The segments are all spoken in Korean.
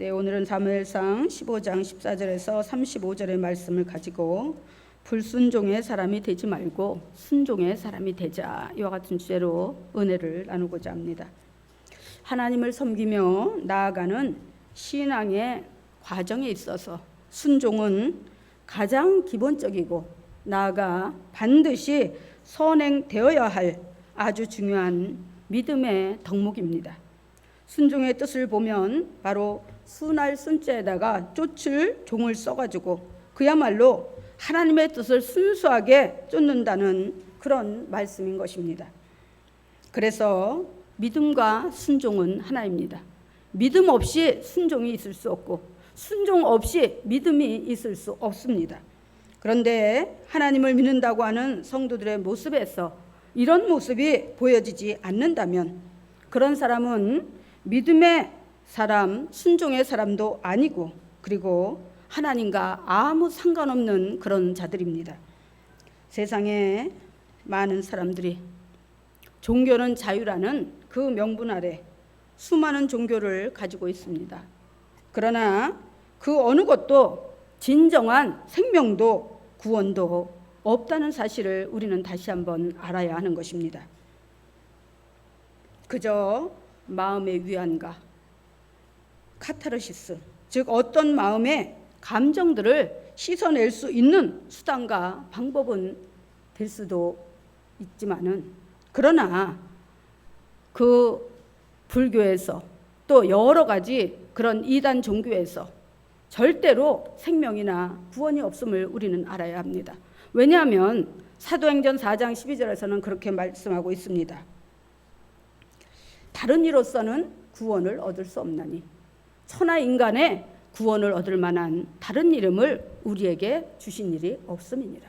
네, 오늘은 사무엘상 15장 14절에서 35절의 말씀을 가지고 불순종의 사람이 되지 말고 순종의 사람이 되자, 이와 같은 주제로 은혜를 나누고자 합니다. 하나님을 섬기며 나아가는 신앙의 과정에 있어서 순종은 가장 기본적이고 나아가 반드시 선행되어야 할 아주 중요한 믿음의 덕목입니다. 순종의 뜻을 보면 바로 순할 순자에다가 쫓을 종을 써가지고 그야말로 하나님의 뜻을 순수하게 쫓는다는 그런 말씀인 것입니다. 그래서 믿음과 순종은 하나입니다. 믿음 없이 순종이 있을 수 없고 순종 없이 믿음이 있을 수 없습니다. 그런데 하나님을 믿는다고 하는 성도들의 모습에서 이런 모습이 보여지지 않는다면 그런 사람은 믿음의 사람, 순종의 사람도 아니고 그리고 하나님과 아무 상관없는 그런 자들입니다. 세상에 많은 사람들이 종교는 자유라는 그 명분 아래 수많은 종교를 가지고 있습니다. 그러나 그 어느 것도 진정한 생명도 구원도 없다는 사실을 우리는 다시 한번 알아야 하는 것입니다. 그저 마음의 위안과 카타르시스, 즉 어떤 마음의 감정들을 씻어낼 수 있는 수단과 방법은 될 수도 있지만은, 그러나 그 불교에서 또 여러 가지 그런 이단 종교에서 절대로 생명이나 구원이 없음을 우리는 알아야 합니다. 왜냐하면 사도행전 4장 12절에서는 그렇게 말씀하고 있습니다. 다른 이로서는 구원을 얻을 수 없나니 천하 인간의 구원을 얻을 만한 다른 이름을 우리에게 주신 일이 없음이니라.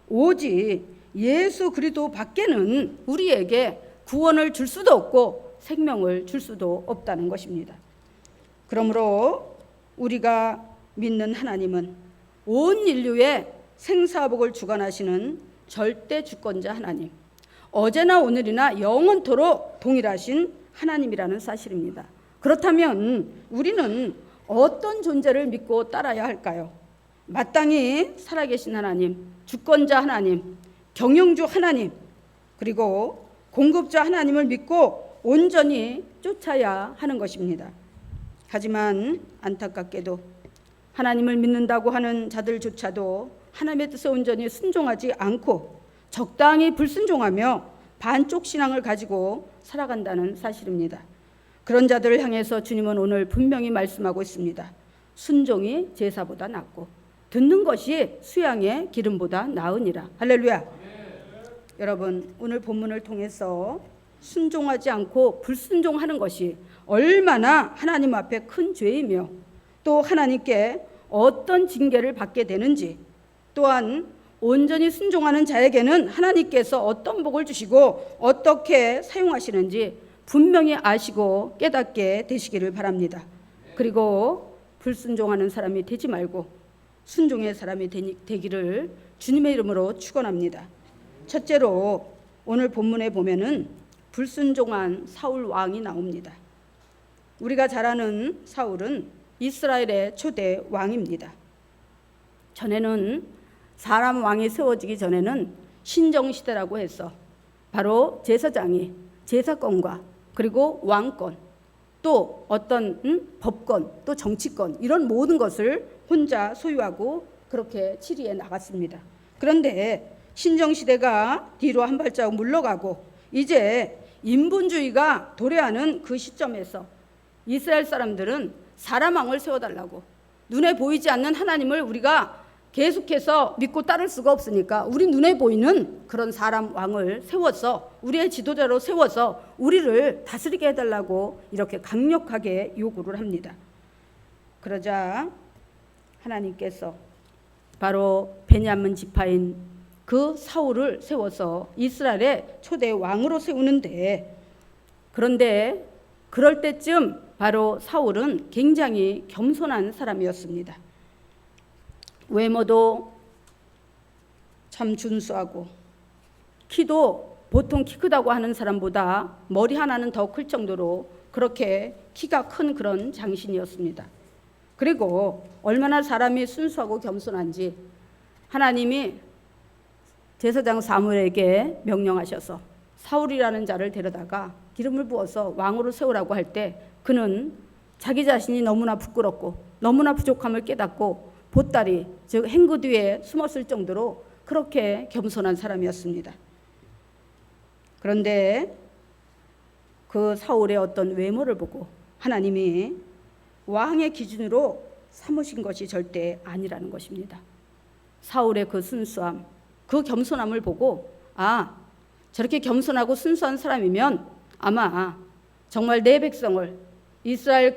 오직 예수 그리스도 밖에는 우리에게 구원을 줄 수도 없고 생명을 줄 수도 없다는 것입니다. 그러므로 우리가 믿는 하나님은 온 인류의 생사복을 주관하시는 절대 주권자 하나님, 어제나 오늘이나 영원토록 동일하신 하나님이라는 사실입니다. 그렇다면 우리는 어떤 존재를 믿고 따라야 할까요? 마땅히 살아계신 하나님, 주권자 하나님, 경영주 하나님, 그리고 공급자 하나님을 믿고 온전히 쫓아야 하는 것입니다. 하지만 안타깝게도 하나님을 믿는다고 하는 자들조차도 하나님의 뜻에 온전히 순종하지 않고 적당히 불순종하며 반쪽 신앙을 가지고 살아간다는 사실입니다. 그런 자들을 향해서 주님은 오늘 분명히 말씀하고 있습니다. 순종이 제사보다 낫고 듣는 것이 수양의 기름보다 나으니라. 할렐루야. 여러분, 오늘 본문을 통해서 순종하지 않고 불순종하는 것이 얼마나 하나님 앞에 큰 죄이며 또 하나님께 어떤 징계를 받게 되는지, 또한 온전히 순종하는 자에게는 하나님께서 어떤 복을 주시고 어떻게 사용하시는지 분명히 아시고 깨닫게 되시기를 바랍니다. 그리고 불순종하는 사람이 되지 말고 순종의 사람이 되기를 주님의 이름으로 축원합니다. 첫째로 오늘 본문에 보면은 불순종한 사울 왕이 나옵니다. 우리가 잘 아는 사울은 이스라엘의 초대 왕입니다. 전에는 사람 왕이 세워지기 전에는 신정시대라고 해서 바로 제사장이 제사권과 그리고 왕권, 또 어떤 법권, 또 정치권, 이런 모든 것을 혼자 소유하고 그렇게 치리해 나갔습니다. 그런데 신정시대가 뒤로 한 발자국 물러가고 이제 인본주의가 도래하는 그 시점에서 이스라엘 사람들은 사람 왕을 세워달라고, 눈에 보이지 않는 하나님을 우리가 계속해서 믿고 따를 수가 없으니까 우리 눈에 보이는 그런 사람 왕을 세워서 우리의 지도자로 세워서 우리를 다스리게 해달라고 이렇게 강력하게 요구를 합니다. 그러자 하나님께서 바로 베냐민 지파인 그 사울을 세워서 이스라엘의 초대 왕으로 세우는데, 그런데 그럴 때쯤 바로 사울은 굉장히 겸손한 사람이었습니다. 외모도 참 준수하고 키도 보통 키 크다고 하는 사람보다 머리 하나는 더 클 정도로 그렇게 키가 큰 그런 장신이었습니다. 그리고 얼마나 사람이 순수하고 겸손한지 하나님이 제사장 사무엘에게 명령하셔서 사울이라는 자를 데려다가 기름을 부어서 왕으로 세우라고 할 때 그는 자기 자신이 너무나 부끄럽고 너무나 부족함을 깨닫고 보따리 즉 행구 뒤에 숨었을 정도로 그렇게 겸손한 사람이었습니다. 그런데 그 사울의 어떤 외모를 보고 하나님이 왕의 기준으로 삼으신 것이 절대 아니라는 것입니다. 사울의 그 순수함, 그 겸손함을 보고 저렇게 겸손하고 순수한 사람이면 아마 정말 내 백성을 이스라엘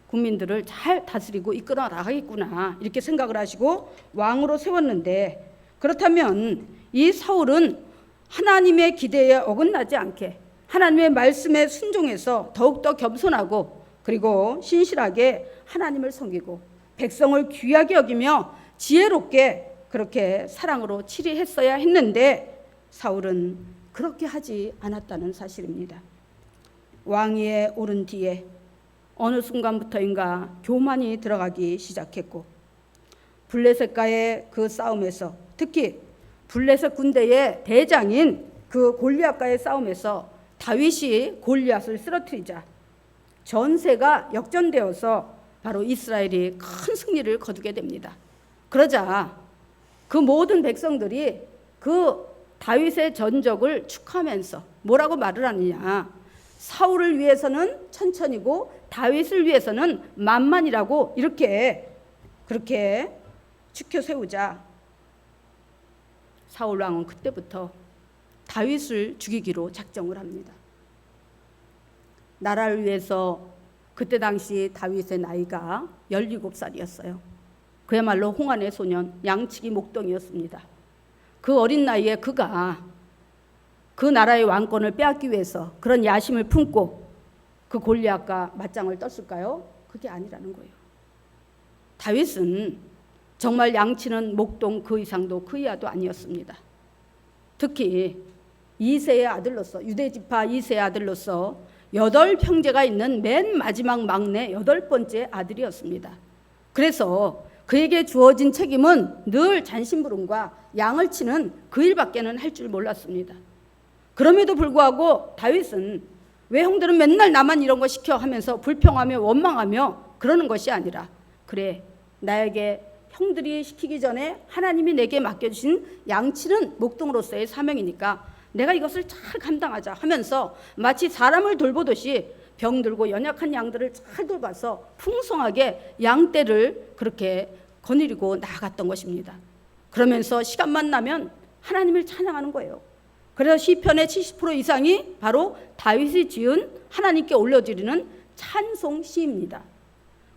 국민들을 잘 다스리고 이끌어 나가겠구나 이렇게 생각을 하시고 왕으로 세웠는데, 그렇다면 이 사울은 하나님의 기대에 어긋나지 않게 하나님의 말씀에 순종해서 더욱더 겸손하고 그리고 신실하게 하나님을 섬기고 백성을 귀하게 여기며 지혜롭게 그렇게 사랑으로 치리했어야 했는데 사울은 그렇게 하지 않았다는 사실입니다. 왕위에 오른 뒤에 어느 순간부터인가 교만이 들어가기 시작했고 블레셋과의 그 싸움에서 특히 블레셋 군대의 대장인 그 골리앗과의 싸움에서 다윗이 골리앗을 쓰러뜨리자 전세가 역전되어서 바로 이스라엘이 큰 승리를 거두게 됩니다. 그러자 그 모든 백성들이 그 다윗의 전적을 축하하면서 뭐라고 말을 하느냐, 사울을 위해서는 천천히고 다윗을 위해서는 만만이라고 이렇게 그렇게 추켜 세우자 사울 왕은 그때부터 다윗을 죽이기로 작정을 합니다. 나라를 위해서 그때 당시 다윗의 나이가 17살이었어요. 그야말로 홍안의 소년, 양치기 목동이었습니다. 그 어린 나이에 그가 그 나라의 왕권을 빼앗기 위해서 그런 야심을 품고 그 골리앗과 맞짱을 떴을까요? 그게 아니라는 거예요. 다윗은 정말 양치는 목동 그 이상도 그 이하도 아니었습니다. 특히 이새의 아들로서, 유대지파 이새의 아들로서 8형제가 있는 맨 마지막 막내 8번째 아들이었습니다. 그래서 그에게 주어진 책임은 늘 잔심부름과 양을 치는 그 일밖에는 할 줄 몰랐습니다. 그럼에도 불구하고 다윗은 왜 형들은 맨날 나만 이런 거 시켜 하면서 불평하며 원망하며 그러는 것이 아니라, 그래 나에게 형들이 시키기 전에 하나님이 내게 맡겨주신 양치는 목동으로서의 사명이니까 내가 이것을 잘 감당하자 하면서 마치 사람을 돌보듯이 병들고 연약한 양들을 잘 돌봐서 풍성하게 양떼를 그렇게 거느리고 나아갔던 것입니다. 그러면서 시간만 나면 하나님을 찬양하는 거예요. 그래서 시편의 70% 이상이 바로 다윗이 지은 하나님께 올려드리는 찬송 시입니다.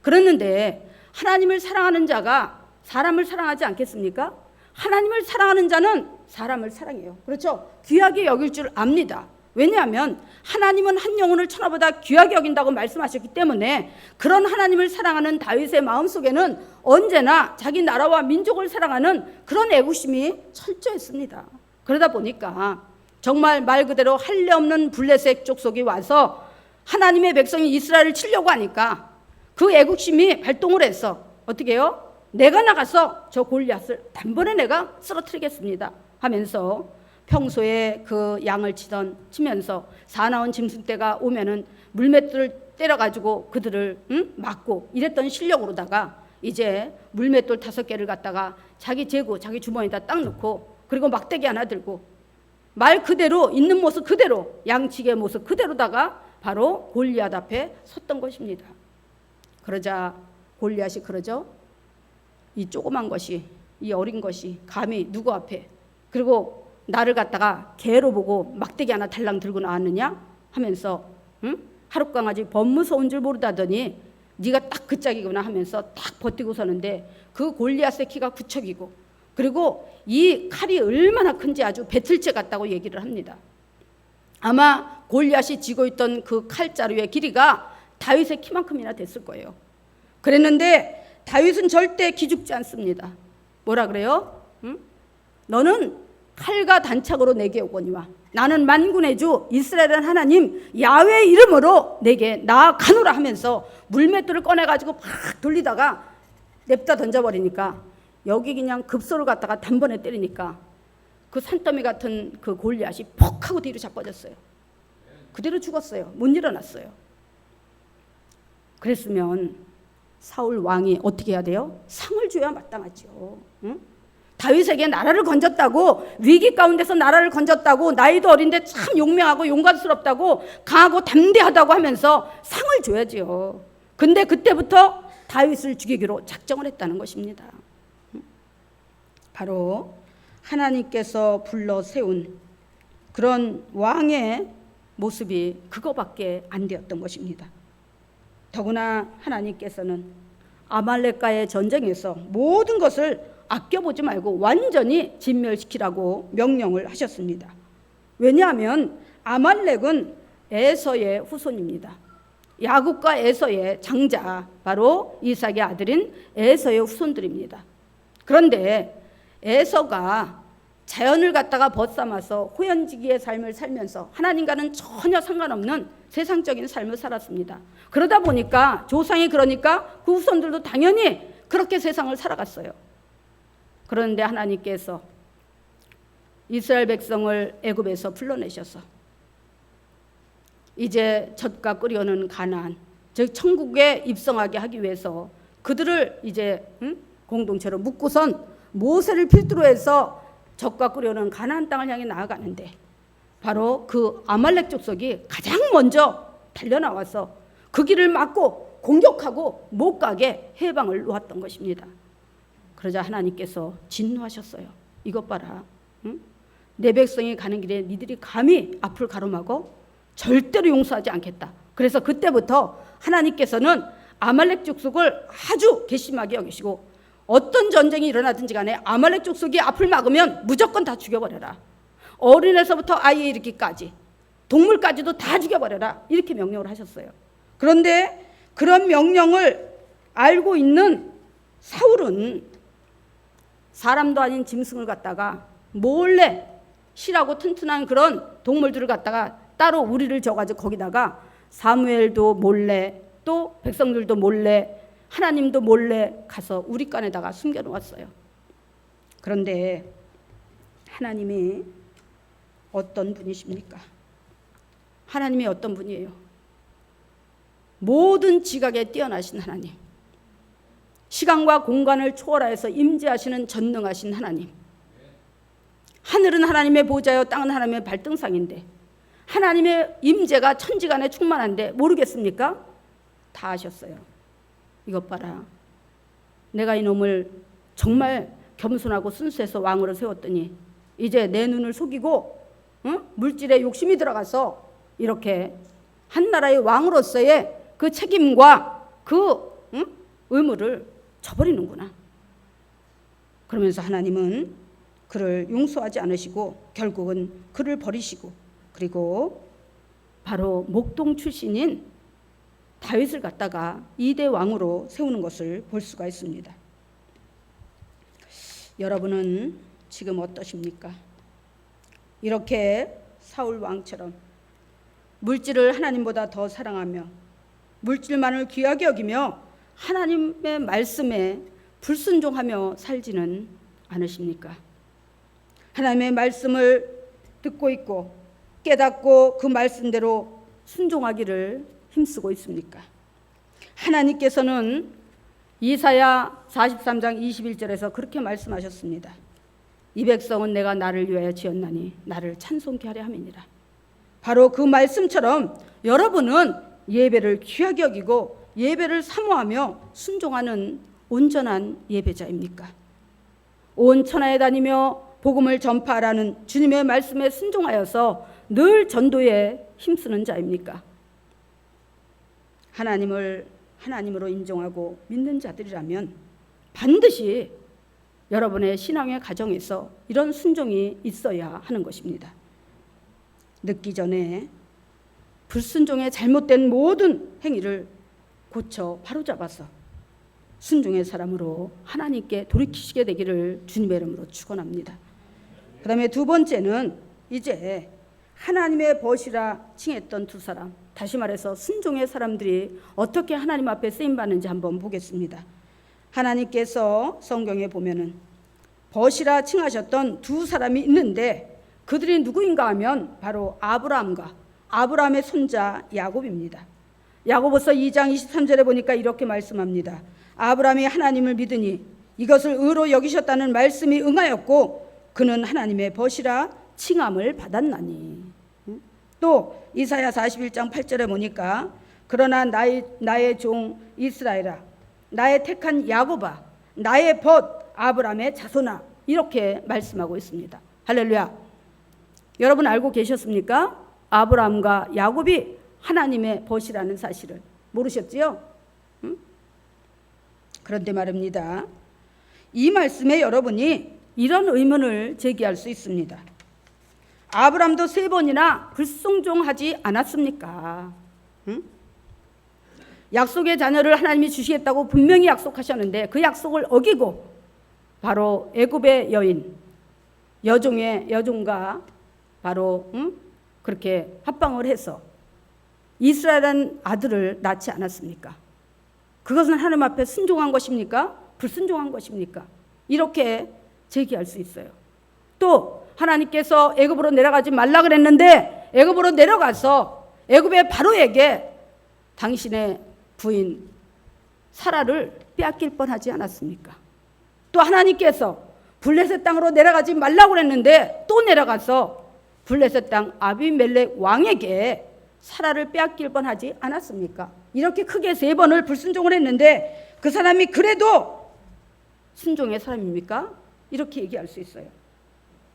그랬는데 하나님을 사랑하는 자가 사람을 사랑하지 않겠습니까? 하나님을 사랑하는 자는 사람을 사랑해요. 그렇죠? 귀하게 여길 줄 압니다. 왜냐하면 하나님은 한 영혼을 천하보다 귀하게 여긴다고 말씀하셨기 때문에 그런 하나님을 사랑하는 다윗의 마음속에는 언제나 자기 나라와 민족을 사랑하는 그런 애국심이 철저했습니다. 그러다 보니까 정말 말 그대로 할례 없는 블레셋 족속이 와서 하나님의 백성이 이스라엘을 치려고 하니까 그 애국심이 발동을 해서 어떻게 해요? 내가 나가서 저 골리앗을 단번에 내가 쓰러뜨리겠습니다 하면서 평소에 그 양을 치면서 사나운 짐승떼가 오면은 물맷돌을 때려가지고 그들을 막고 이랬던 실력으로다가 이제 물맷돌 5개를 갖다가 자기 재고 자기 주머니에다 딱 넣고 그리고 막대기 하나 들고 말 그대로 있는 모습 그대로 양치기의 모습 그대로다가 바로 골리앗 앞에 섰던 것입니다. 그러자 골리앗이 그러죠. 이 조그만 것이, 이 어린 것이 감히 누구 앞에, 그리고 나를 갖다가 개로 보고 막대기 하나 달랑 들고 나왔느냐 하면서 하룻강아지 범무서운 줄 모르다더니 네가 딱 그 짝이구나 하면서 딱 버티고 서는데 그 골리앗의 키가 9척이고 그리고 이 칼이 얼마나 큰지 아주 배틀째 같다고 얘기를 합니다. 아마 골리앗이 쥐고 있던 그 칼자루의 길이가 다윗의 키만큼이나 됐을 거예요. 그랬는데 다윗은 절대 기죽지 않습니다. 뭐라 그래요? 너는 칼과 단창으로 내게 오거니와 나는 만군의 주 이스라엘의 하나님 야훼 이름으로 내게 나아가노라 하면서 물맷돌을 꺼내가지고 막 돌리다가 냅다 던져버리니까 여기 그냥 급소를 갖다가 단번에 때리니까 그 산더미 같은 그 골리앗이 퍽 하고 뒤로 자빠졌어요. 그대로 죽었어요. 못 일어났어요. 그랬으면 사울 왕이 어떻게 해야 돼요? 상을 줘야 마땅하죠. 응? 다윗에게 나라를 건졌다고, 위기 가운데서 나라를 건졌다고, 나이도 어린데 참 용맹하고 용감스럽다고, 강하고 담대하다고 하면서 상을 줘야지요. 근데 그때부터 다윗을 죽이기로 작정을 했다는 것입니다. 바로 하나님께서 불러 세운 그런 왕의 모습이 그거밖에 안 되었던 것입니다. 더구나 하나님께서는 아말렉과의 전쟁에서 모든 것을 아껴보지 말고 완전히 진멸시키라고 명령을 하셨습니다. 왜냐하면 아말렉은 에서의 후손입니다. 야곱과 에서의 장자, 바로 이삭의 아들인 에서의 후손들입니다. 그런데 에서가 자연을 갖다가 벗삼아서 호연지기의 삶을 살면서 하나님과는 전혀 상관없는 세상적인 삶을 살았습니다. 그러다 보니까 조상이 그러니까 그 후손들도 당연히 그렇게 세상을 살아갔어요. 그런데 하나님께서 이스라엘 백성을 애굽에서 불러내셔서 이제 젖과 끓여오는 가나안, 즉 천국에 입성하게 하기 위해서 그들을 이제 공동체로 묶고선 모세를 필두로 해서 젖과 끓여오는 가나안 땅을 향해 나아가는데 바로 그 아말렉 족속이 가장 먼저 달려나와서 그 길을 막고 공격하고 못 가게 해방을 놓았던 것입니다. 그러자 하나님께서 진노하셨어요. 이것 봐라. 응? 내 백성이 가는 길에 니들이 감히 앞을 가로막어? 절대로 용서하지 않겠다. 그래서 그때부터 하나님께서는 아말렉 족속을 아주 괘씸하게 여기시고 어떤 전쟁이 일어나든지 간에 아말렉 족속이 앞을 막으면 무조건 다 죽여버려라. 어린애서부터 아이에 이르기까지 동물까지도 다 죽여버려라. 이렇게 명령을 하셨어요. 그런데 그런 명령을 알고 있는 사울은 사람도 아닌 짐승을 갖다가 몰래 실하고 튼튼한 그런 동물들을 갖다가 따로 우리를 져가지고 거기다가 사무엘도 몰래 또 백성들도 몰래 하나님도 몰래 가서 우리간에다가 숨겨놓았어요. 그런데 하나님이 어떤 분이십니까? 하나님이 어떤 분이에요? 모든 지각에 뛰어나신 하나님, 시간과 공간을 초월하여서 임재하시는 전능하신 하나님. 하늘은 하나님의 보좌요 땅은 하나님의 발등상인데 하나님의 임재가 천지간에 충만한데 모르겠습니까? 다 아셨어요. 이것 봐라. 내가 이놈을 정말 겸손하고 순수해서 왕으로 세웠더니 이제 내 눈을 속이고 물질에 욕심이 들어가서 이렇게 한 나라의 왕으로서의 그 책임과 그 의무를 저버리는구나. 그러면서 하나님은 그를 용서하지 않으시고 결국은 그를 버리시고 그리고 바로 목동 출신인 다윗을 갖다가 2대 왕으로 세우는 것을 볼 수가 있습니다. 여러분은 지금 어떠십니까? 이렇게 사울 왕처럼 물질을 하나님보다 더 사랑하며 물질만을 귀하게 여기며 하나님의 말씀에 불순종하며 살지는 않으십니까? 하나님의 말씀을 듣고 있고 깨닫고 그 말씀대로 순종하기를 힘쓰고 있습니까? 하나님께서는 이사야 43장 21절에서 그렇게 말씀하셨습니다. 이 백성은 내가 나를 위하여 지었나니 나를 찬송케 하려 함이니라. 바로 그 말씀처럼 여러분은 예배를 귀하게 여기고 예배를 사모하며 순종하는 온전한 예배자입니까? 온 천하에 다니며 복음을 전파하라는 주님의 말씀에 순종하여서 늘 전도에 힘쓰는 자입니까? 하나님을 하나님으로 인정하고 믿는 자들이라면 반드시 여러분의 신앙의 가정에서 이런 순종이 있어야 하는 것입니다. 늦기 전에 불순종의 잘못된 모든 행위를 고쳐 바로잡아서 순종의 사람으로 하나님께 돌이키시게 되기를 주님의 이름으로 축원합니다. 그다음에 두 번째는 이제 하나님의 벗이라 칭했던 두 사람, 다시 말해서 순종의 사람들이 어떻게 하나님 앞에 쓰임받는지 한번 보겠습니다. 하나님께서 성경에 보면은 벗이라 칭하셨던 두 사람이 있는데 그들이 누구인가 하면 바로 아브라함과 아브라함의 손자 야곱입니다. 야고보서 2장 23절에 보니까 이렇게 말씀합니다. 아브라함이 하나님을 믿으니 이것을 의로 여기셨다는 말씀이 응하였고 그는 하나님의 벗이라 칭함을 받았나니. 또 이사야 41장 8절에 보니까 그러나 나의 종 이스라엘아, 나의 택한 야곱아, 나의 벗 아브라함의 자손아, 이렇게 말씀하고 있습니다. 할렐루야. 여러분 알고 계셨습니까? 아브라함과 야곱이 하나님의 벗이라는 사실을 모르셨지요? 그런데 말입니다. 이 말씀에 여러분이 이런 의문을 제기할 수 있습니다. 아브라함도 3번이나 불순종하지 않았습니까? 약속의 자녀를 하나님이 주시겠다고 분명히 약속하셨는데 그 약속을 어기고 바로 애굽의 여종과 바로 그렇게 합방을 해서 이스라엘은 아들을 낳지 않았습니까? 그것은 하나님 앞에 순종한 것입니까? 불순종한 것입니까? 이렇게 제기할 수 있어요. 또 하나님께서 애굽으로 내려가지 말라 그랬는데 애굽으로 내려가서 애굽의 바로에게 당신의 부인 사라를 빼앗길 뻔하지 않았습니까? 또 하나님께서 블레셋 땅으로 내려가지 말라고 그랬는데 또 내려가서 블레셋 땅 아비멜렉 왕에게 사라를 빼앗길 뻔하지 않았습니까? 이렇게 크게 3번을 불순종을 했는데 그 사람이 그래도 순종의 사람입니까? 이렇게 얘기할 수 있어요.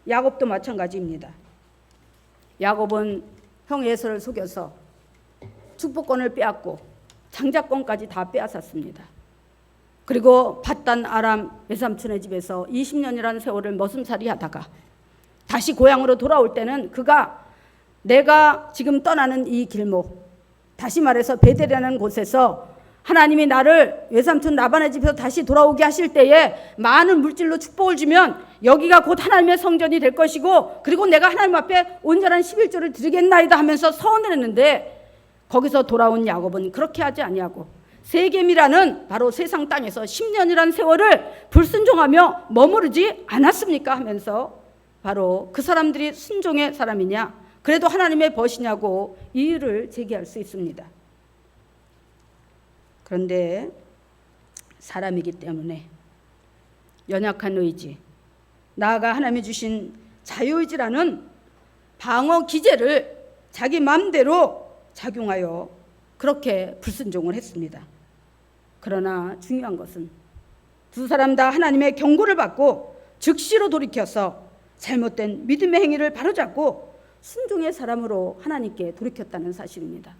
야곱도 마찬가지입니다. 야곱은 형 에서를 속여서 축복권을 빼앗고 장자권까지 다 빼앗았습니다. 그리고 밧단 아람 외삼촌의 집에서 20년이라는 세월을 머슴살이 하다가 다시 고향으로 돌아올 때는 그가 내가 지금 떠나는 이 길목, 다시 말해서 베델이라는 곳에서 하나님이 나를 외삼촌 라반의 집에서 다시 돌아오게 하실 때에 많은 물질로 축복을 주면 여기가 곧 하나님의 성전이 될 것이고 그리고 내가 하나님 앞에 온전한 11조를 드리겠나이다 하면서 서원을 했는데 거기서 돌아온 야곱은 그렇게 하지 아니하고 세겜이라는 바로 세상 땅에서 10년이라는 세월을 불순종하며 머무르지 않았습니까? 하면서 바로 그 사람들이 순종의 사람이냐 그래도 하나님의 벗이냐고 이유를 제기할 수 있습니다. 그런데 사람이기 때문에 연약한 의지, 나아가 하나님이 주신 자유의지라는 방어 기제를 자기 마음대로 작용하여 그렇게 불순종을 했습니다. 그러나 중요한 것은 두 사람 다 하나님의 경고를 받고 즉시로 돌이켜서 잘못된 믿음의 행위를 바로잡고 순종의 사람으로 하나님께 돌이켰다는 사실입니다.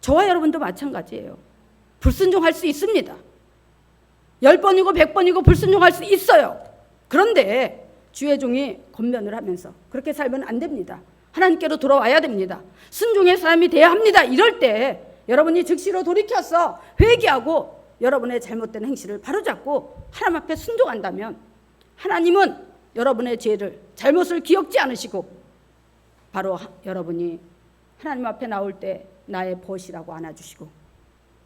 저와 여러분도 마찬가지예요. 불순종할 수 있습니다. 10번이고 100번이고 불순종할 수 있어요. 그런데 주의 종이 권면을 하면서 그렇게 살면 안 됩니다. 하나님께로 돌아와야 됩니다. 순종의 사람이 돼야 합니다. 이럴 때 여러분이 즉시로 돌이켜서 회개하고 여러분의 잘못된 행실을 바로잡고 하나님 앞에 순종한다면 하나님은 여러분의 죄를 잘못을 기억지 않으시고 바로 여러분이 하나님 앞에 나올 때 나의 벗이라고 안아주시고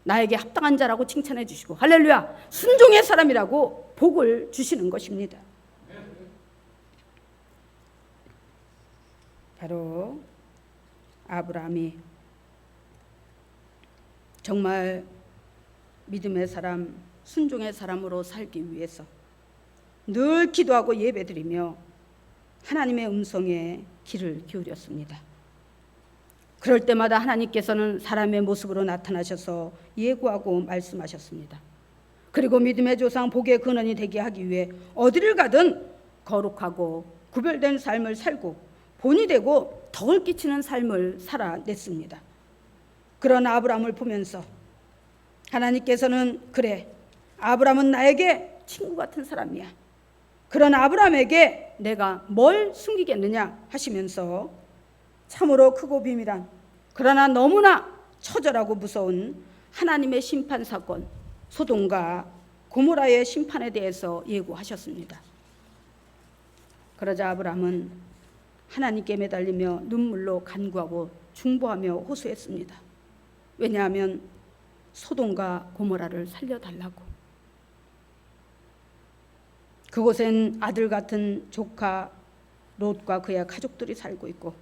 나에게 합당한 자라고 칭찬해 주시고 할렐루야 순종의 사람이라고 복을 주시는 것입니다. 바로 아브라함이 정말 믿음의 사람, 순종의 사람으로 살기 위해서 늘 기도하고 예배드리며 하나님의 음성에 귀를 기울였습니다. 그럴 때마다 하나님께서는 사람의 모습으로 나타나셔서 예고하고 말씀하셨습니다. 그리고 믿음의 조상 복의 근원이 되게 하기 위해 어디를 가든 거룩하고 구별된 삶을 살고 본이 되고 덕을 끼치는 삶을 살아냈습니다. 그런 아브라함을 보면서 하나님께서는 그래 아브라함은 나에게 친구 같은 사람이야. 그런 아브라함에게 내가 뭘 숨기겠느냐 하시면서 참으로 크고 비밀한 그러나 너무나 처절하고 무서운 하나님의 심판 사건 소돔과 고모라의 심판에 대해서 예고하셨습니다. 그러자 아브라함은 하나님께 매달리며 눈물로 간구하고 중보하며 호소했습니다. 왜냐하면 소돔과 고모라를 살려달라고. 그곳엔 아들 같은 조카 롯과 그의 가족들이 살고 있고,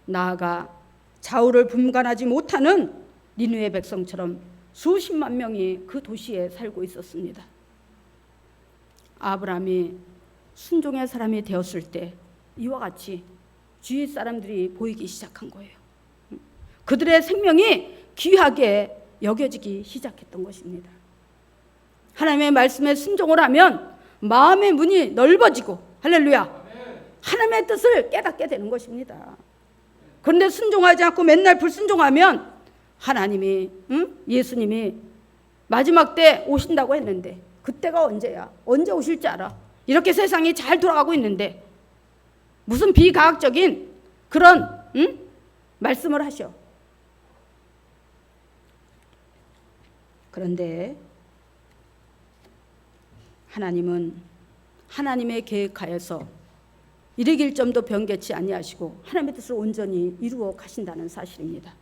나아가 좌우를 분간하지 못하는 니느웨 백성처럼 수십만 명이 그 도시에 살고 있었습니다. 아브라함이 순종의 사람이 되었을 때 이와 같이 주위 사람들이 보이기 시작한 거예요. 그들의 생명이 귀하게 여겨지기 시작했던 것입니다. 하나님의 말씀에 순종을 하면 마음의 문이 넓어지고, 할렐루야, 하나님의 뜻을 깨닫게 되는 것입니다. 그런데 순종하지 않고 맨날 불순종하면 하나님이, 예수님이 마지막 때 오신다고 했는데 그때가 언제야? 언제 오실지 알아? 이렇게 세상이 잘 돌아가고 있는데 무슨 비과학적인 그런 말씀을 하셔. 그런데 하나님은 하나님의 계획하여서 이르길 점도 변개치 아니하시고 하나님의 뜻을 온전히 이루어 가신다는 사실입니다.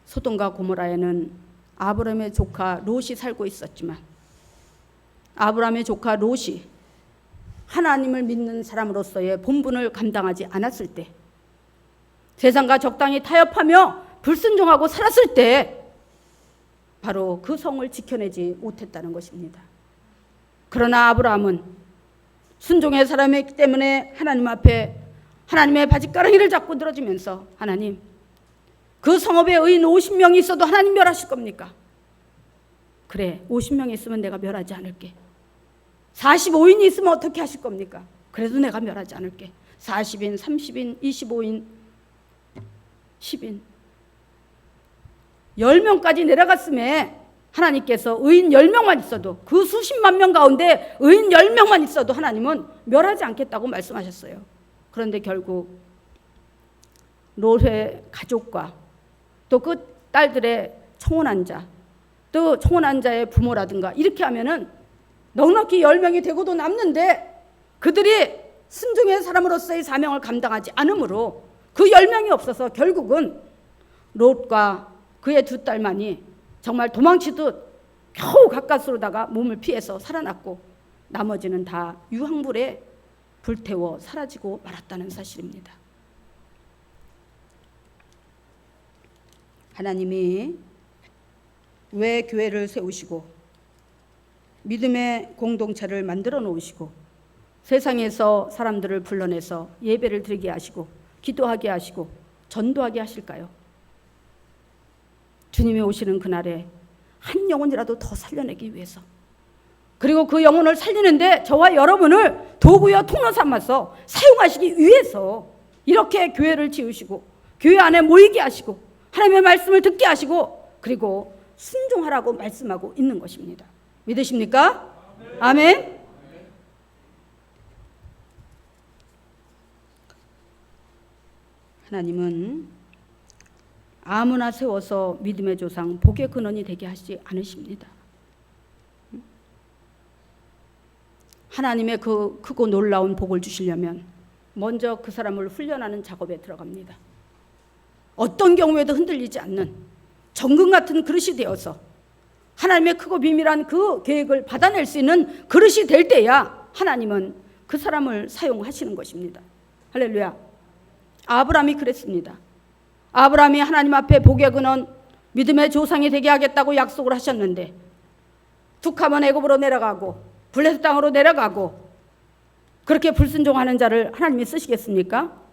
소돔과 고모라에는 아브라함의 조카 롯이 살고 있었지만, 아브라함의 조카 롯이 하나님을 믿는 사람으로서의 본분을 감당하지 않았을 때, 세상과 적당히 타협하며 불순종하고 살았을 때 바로 그 성을 지켜내지 못했다는 것입니다. 그러나 아브라함은 순종의 사람이기 때문에 하나님 앞에 하나님의 바짓가랑이를 잡고 늘어지면서, 하나님, 그 성읍에 의인 50명이 있어도 하나님 멸하실 겁니까? 그래, 50명이 있으면 내가 멸하지 않을게. 45인이 있으면 어떻게 하실 겁니까? 그래도 내가 멸하지 않을게. 40인, 30인, 25인, 10인, 10명까지 내려갔음에 하나님께서 의인 10명만 있어도, 그 수십만 명 가운데 의인 10명만 있어도 하나님은 멸하지 않겠다고 말씀하셨어요. 그런데 결국 롯의 가족과 또 그 딸들의 청혼한 자, 또 청혼한 자의 부모라든가 이렇게 하면은 넉넉히 10명이 되고도 남는데, 그들이 순종의 사람으로서의 사명을 감당하지 않으므로 그 10명이 없어서 결국은 롯과 그의 두 딸만이 정말 도망치듯 겨우 가까스로다가 몸을 피해서 살아났고, 나머지는 다 유황불에 불태워 사라지고 말았다는 사실입니다. 하나님이 왜 교회를 세우시고 믿음의 공동체를 만들어 놓으시고 세상에서 사람들을 불러내서 예배를 드리게 하시고 기도하게 하시고 전도하게 하실까요? 주님이 오시는 그날에 한 영혼이라도 더 살려내기 위해서, 그리고 그 영혼을 살리는데 저와 여러분을 도구여 통로 삼아서 사용하시기 위해서 이렇게 교회를 지으시고 교회 안에 모이게 하시고 하나님의 말씀을 듣게 하시고 그리고 순종하라고 말씀하고 있는 것입니다. 믿으십니까? 아멘. 하나님은 아무나 세워서 믿음의 조상, 복의 근원이 되게 하시지 않으십니다. 하나님의 그 크고 놀라운 복을 주시려면 먼저 그 사람을 훈련하는 작업에 들어갑니다. 어떤 경우에도 흔들리지 않는 정금 같은 그릇이 되어서 하나님의 크고 비밀한 그 계획을 받아낼 수 있는 그릇이 될 때야 하나님은 그 사람을 사용하시는 것입니다. 할렐루야. 아브라함이 그랬습니다. 아브라함이 하나님 앞에 복의 근원, 믿음의 조상이 되게 하겠다고 약속을 하셨는데 툭하면 애굽으로 내려가고 블레셋 땅으로 내려가고 그렇게 불순종하는 자를 하나님이 쓰시겠습니까?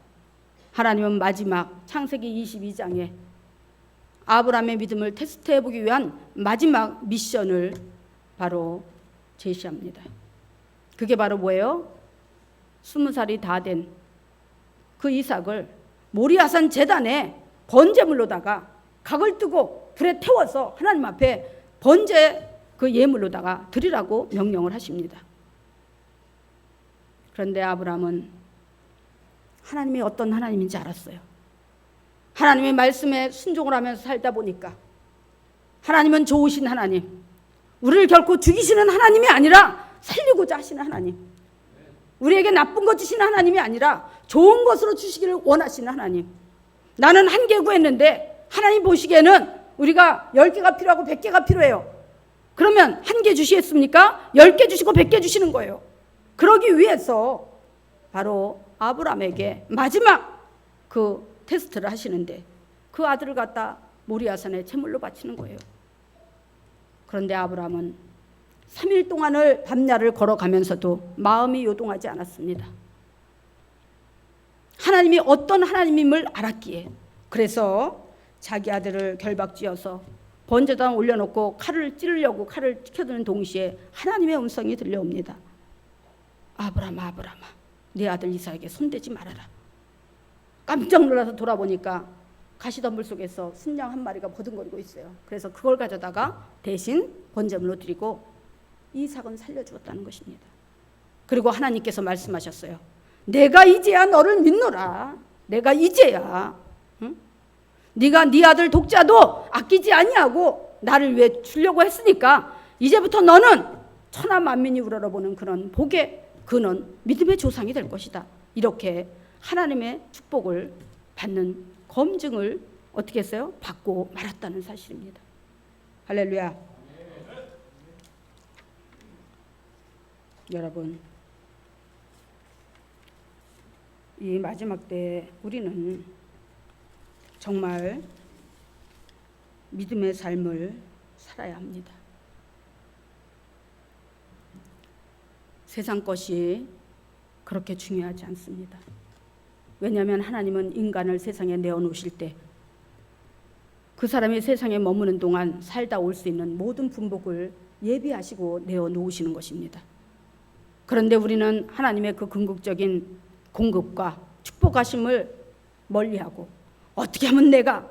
하나님은 마지막 창세기 22장에 아브라함의 믿음을 테스트해보기 위한 마지막 미션을 바로 제시합니다. 그게 바로 뭐예요? 20살이 다 된 그 이삭을 모리아산 제단에 번제물로다가 각을 뜨고 불에 태워서 하나님 앞에 번제 그 예물로다가 드리라고 명령을 하십니다. 그런데 아브라함은 하나님이 어떤 하나님인지 알았어요. 하나님의 말씀에 순종을 하면서 살다 보니까 하나님은 좋으신 하나님, 우리를 결코 죽이시는 하나님이 아니라 살리고자 하시는 하나님, 우리에게 나쁜 것 주시는 하나님이 아니라 좋은 것으로 주시기를 원하시는 하나님. 나는 1개 구했는데 하나님 보시기에는 우리가 10개가 필요하고 100개가 필요해요. 그러면 1개 주시겠습니까? 10개 주시고 100개 주시는 거예요. 그러기 위해서 바로 아브라함에게 마지막 그 테스트를 하시는데 그 아들을 갖다 모리아산에 제물로 바치는 거예요. 그런데 아브라함은 3일 동안을 밤야를 걸어가면서도 마음이 요동하지 않았습니다. 하나님이 어떤 하나님임을 알았기에 그래서 자기 아들을 결박지어서 번제단 올려놓고 칼을 찌르려고 칼을 켜드는 동시에 하나님의 음성이 들려옵니다. 아브라함아 아브라함아 네 아들 이삭에게 손대지 말아라. 깜짝 놀라서 돌아보니까 가시덤불 속에서 순양 한 마리가 버둥거리고 있어요. 그래서 그걸 가져다가 대신 번제물로 드리고 이삭은 살려주었다는 것입니다. 그리고 하나님께서 말씀하셨어요. 내가 이제야 너를 믿노라. 내가 이제야 네가 네 아들 독자도 아끼지 아니하고 나를 위해 주려고 했으니까 이제부터 너는 천하 만민이 우러러보는 그런 복의 그는 믿음의 조상이 될 것이다. 이렇게 하나님의 축복을 받는 검증을 어떻게 했어요? 받고 말았다는 사실입니다. 할렐루야. 여러분, 이 마지막 때 우리는 정말 믿음의 삶을 살아야 합니다. 세상 것이 그렇게 중요하지 않습니다. 왜냐하면 하나님은 인간을 세상에 내어놓으실 때 그 사람이 세상에 머무는 동안 살다 올 수 있는 모든 분복을 예비하시고 내어놓으시는 것입니다. 그런데 우리는 하나님의 그 궁극적인 공급과 축복하심을 멀리하고 어떻게 하면 내가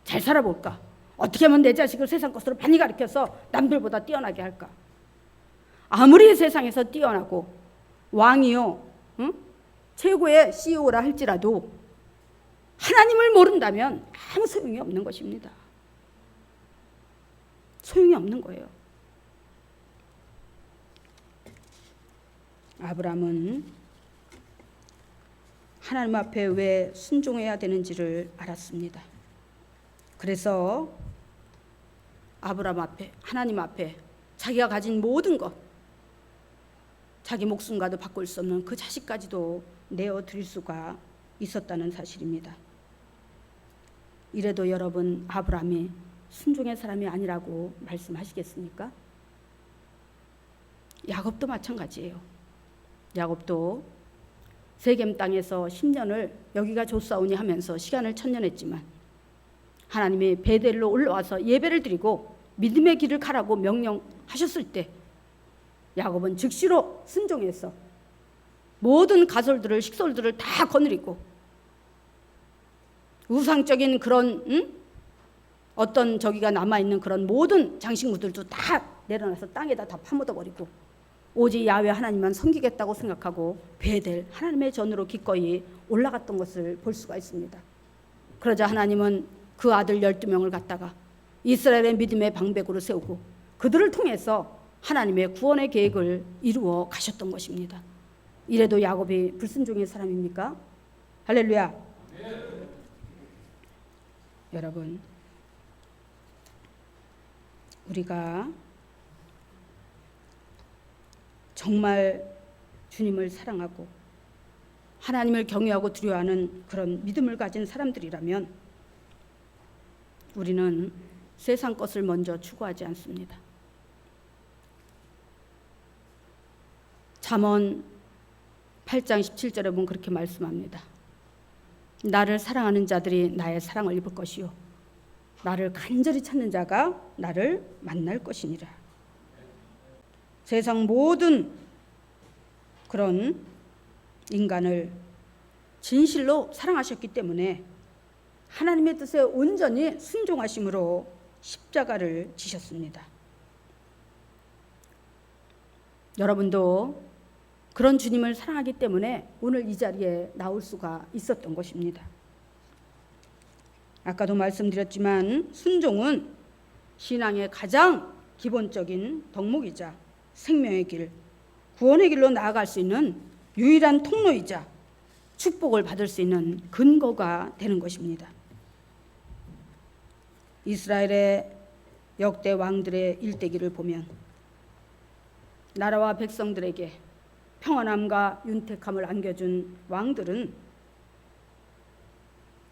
잘 살아볼까? 어떻게 하면 내 자식을 세상 것으로 많이 가르쳐서 남들보다 뛰어나게 할까? 아무리 세상에서 뛰어나고 왕이요 최고의 CEO라 할지라도 하나님을 모른다면 아무 소용이 없는 것입니다. 소용이 없는 거예요. 아브라함은 하나님 앞에 왜 순종해야 되는지를 알았습니다. 그래서 아브라함 앞에, 하나님 앞에 자기가 가진 모든 것, 자기 목숨과도 바꿀 수 없는 그 자식까지도 내어드릴 수가 있었다는 사실입니다. 이래도 여러분 아브라함이 순종의 사람이 아니라고 말씀하시겠습니까? 야곱도 마찬가지예요. 야곱도 세겜 땅에서 10년을 여기가 좋사오니 하면서 시간을 천년했지만 하나님이 베델로 올라와서 예배를 드리고 믿음의 길을 가라고 명령하셨을 때 야곱은 즉시로 순종해서 모든 가솔들을 식솔들을 다 거느리고 우상적인 그런 어떤 저기가 남아있는 그런 모든 장식물들도 다 내려놔서 땅에다 다 파묻어버리고 오직 야훼 하나님만 섬기겠다고 생각하고 베델 하나님의 전으로 기꺼이 올라갔던 것을 볼 수가 있습니다. 그러자 하나님은 그 아들 12명을 갖다가 이스라엘의 믿음의 방백으로 세우고 그들을 통해서 하나님의 구원의 계획을 이루어 가셨던 것입니다. 이래도 야곱이 불순종의 사람입니까? 할렐루야. 여러분, 우리가 정말 주님을 사랑하고 하나님을 경외하고 두려워하는 그런 믿음을 가진 사람들이라면 우리는 세상 것을 먼저 추구하지 않습니다. 잠언 8장 17절에 보면 그렇게 말씀합니다. 나를 사랑하는 자들이 나의 사랑을 입을 것이요 나를 간절히 찾는 자가 나를 만날 것이니라. 세상 모든 그런 인간을 진실로 사랑하셨기 때문에 하나님의 뜻에 온전히 순종하심으로 십자가를 지셨습니다. 여러분도 그런 주님을 사랑하기 때문에 오늘 이 자리에 나올 수가 있었던 것입니다. 아까도 말씀드렸지만 순종은 신앙의 가장 기본적인 덕목이자 생명의 길, 구원의 길로 나아갈 수 있는 유일한 통로이자 축복을 받을 수 있는 근거가 되는 것입니다. 이스라엘의 역대 왕들의 일대기를 보면 나라와 백성들에게 평안함과 윤택함을 안겨준 왕들은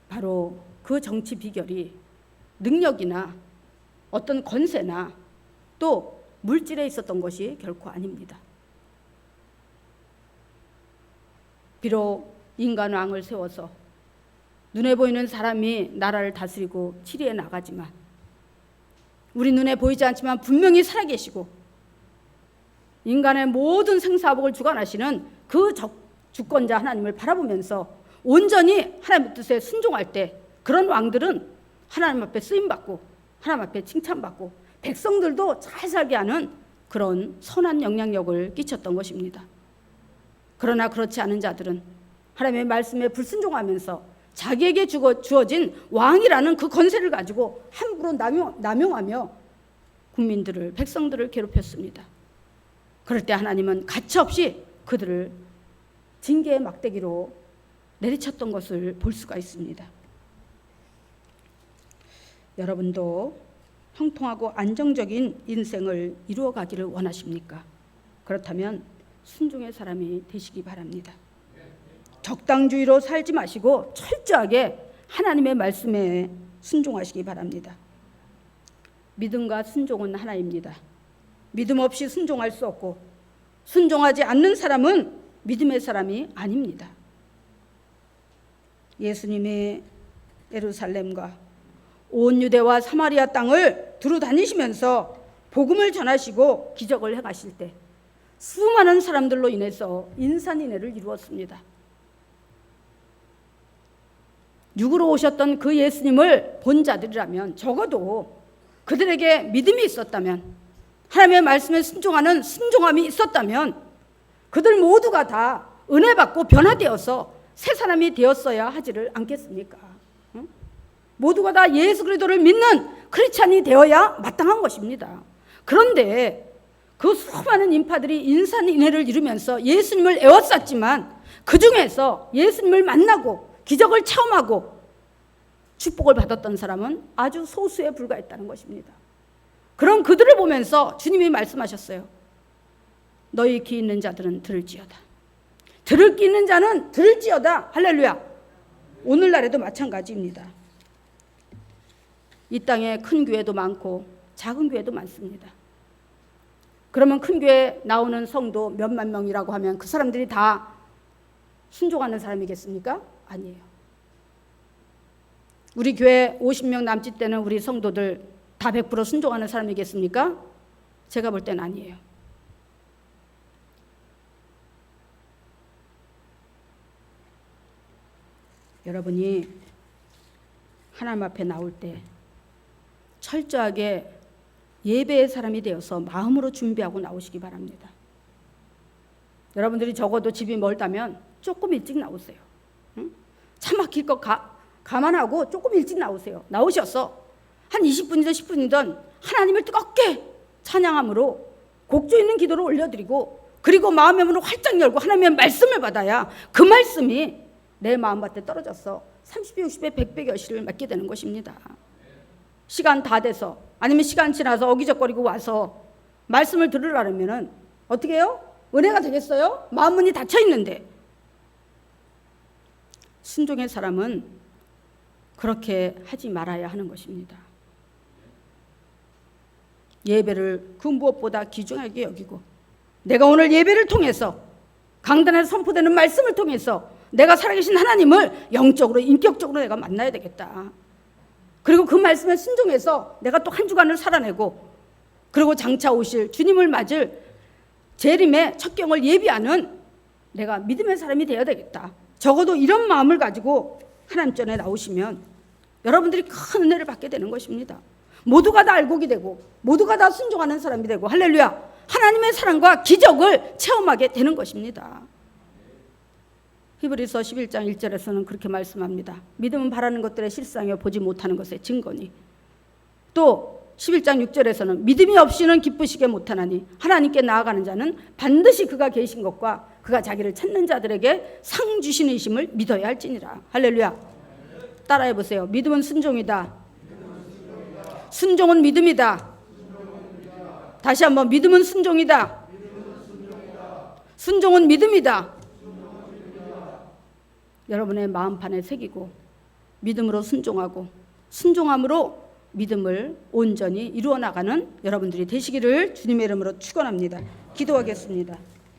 바로 그 정치 비결이 능력이나 어떤 권세나 또 물질에 있었던 것이 결코 아닙니다. 비록 인간 왕을 세워서 눈에 보이는 사람이 나라를 다스리고 치리해 나가지만 우리 눈에 보이지 않지만 분명히 살아계시고 인간의 모든 생사복을 주관하시는 그 주권자 하나님을 바라보면서 온전히 하나님의 뜻에 순종할 때 그런 왕들은 하나님 앞에 쓰임받고 하나님 앞에 칭찬받고 백성들도 잘 살게 하는 그런 선한 영향력을 끼쳤던 것입니다. 그러나 그렇지 않은 자들은 하나님의 말씀에 불순종하면서 자기에게 주어진 왕이라는 그 권세를 가지고 함부로 남용하며 국민들을, 백성들을 괴롭혔습니다. 그럴 때 하나님은 가차없이 그들을 징계의 막대기로 내리쳤던 것을 볼 수가 있습니다. 여러분도 형통하고 안정적인 인생을 이루어가기를 원하십니까? 그렇다면 순종의 사람이 되시기 바랍니다. 적당주의로 살지 마시고 철저하게 하나님의 말씀에 순종하시기 바랍니다. 믿음과 순종은 하나입니다. 믿음 없이 순종할 수 없고 순종하지 않는 사람은 믿음의 사람이 아닙니다. 예수님이 예루살렘과 온 유대와 사마리아 땅을 두루 다니시면서 복음을 전하시고 기적을 행하실 때 수많은 사람들로 인해서 인산인해를 이루었습니다. 육으로 오셨던 그 예수님을 본 자들이라면 적어도 그들에게 믿음이 있었다면 하나님의 말씀에 순종하는 순종함이 있었다면 그들 모두가 다 은혜 받고 변화되어서 새 사람이 되었어야 하지를 않겠습니까? 응? 모두가 다 예수 그리스도를 믿는 크리스찬이 되어야 마땅한 것입니다. 그런데 그 수많은 인파들이 인산인해를 이루면서 예수님을 애워쌌지만 그 중에서 예수님을 만나고 기적을 체험하고 축복을 받았던 사람은 아주 소수에 불과했다는 것입니다. 그럼 그들을 보면서 주님이 말씀하셨어요. 너희 귀 있는 자들은 들을지어다. 들을 귀 있는 자는 들을지어다. 할렐루야. 오늘날에도 마찬가지입니다. 이 땅에 큰 교회도 많고 작은 교회도 많습니다. 그러면 큰 교회 나오는 성도 몇만 명이라고 하면 그 사람들이 다 순종하는 사람이겠습니까? 아니에요. 우리 교회 50명 남짓 되는 우리 성도들 다 100% 순종하는 사람이겠습니까? 제가 볼 땐 아니에요. 여러분이 하나님 앞에 나올 때 철저하게 예배의 사람이 되어서 마음으로 준비하고 나오시기 바랍니다. 여러분들이 적어도 집이 멀다면 조금 일찍 나오세요. 응? 차 막힐 거 감안하고 조금 일찍 나오세요. 나오셔서 한 20분이든 10분이든 하나님을 뜨겁게 찬양함으로 곡조 있는 기도를 올려드리고 그리고 마음의 문을 활짝 열고 하나님의 말씀을 받아야 그 말씀이 내 마음밭에 떨어져서 30배, 60배, 100배 결실을 맺게 되는 것입니다. 시간 다 돼서 아니면 시간 지나서 어기적거리고 와서 말씀을 들으려면 어떻게 해요? 은혜가 되겠어요? 마음 문이 닫혀 있는데. 순종의 사람은 그렇게 하지 말아야 하는 것입니다. 예배를 그 무엇보다 귀중하게 여기고 내가 오늘 예배를 통해서 강단에서 선포되는 말씀을 통해서 내가 살아계신 하나님을 영적으로 인격적으로 내가 만나야 되겠다. 그리고 그 말씀에 순종해서 내가 또 한 주간을 살아내고 그리고 장차 오실 주님을 맞을 재림의 첫 경을 예비하는 내가 믿음의 사람이 되어야 되겠다. 적어도 이런 마음을 가지고 하나님 전에 나오시면 여러분들이 큰 은혜를 받게 되는 것입니다. 모두가 다 알곡이 되고 모두가 다 순종하는 사람이 되고 할렐루야 하나님의 사랑과 기적을 체험하게 되는 것입니다. 히브리서 11장 1절에서는 그렇게 말씀합니다. 믿음은 바라는 것들의 실상이요 보지 못하는 것의 증거니 또 11장 6절에서는 믿음이 없이는 기쁘시게 못하나니 하나님께 나아가는 자는 반드시 그가 계신 것과 그가 자기를 찾는 자들에게 상 주시는 이심을 믿어야 할지니라. 할렐루야. 따라해 보세요. 믿음은 순종이다. 순종은 믿음이다. 다시 한번, 믿음은 순종이다. 순종은 믿음이다. 여러분의 마음판에 새기고 믿음으로 순종하고 순종함으로 믿음을 온전히 이루어 나가는 여러분들이 되시기를 주님의 이름으로 축원합니다. 기도하겠습니다.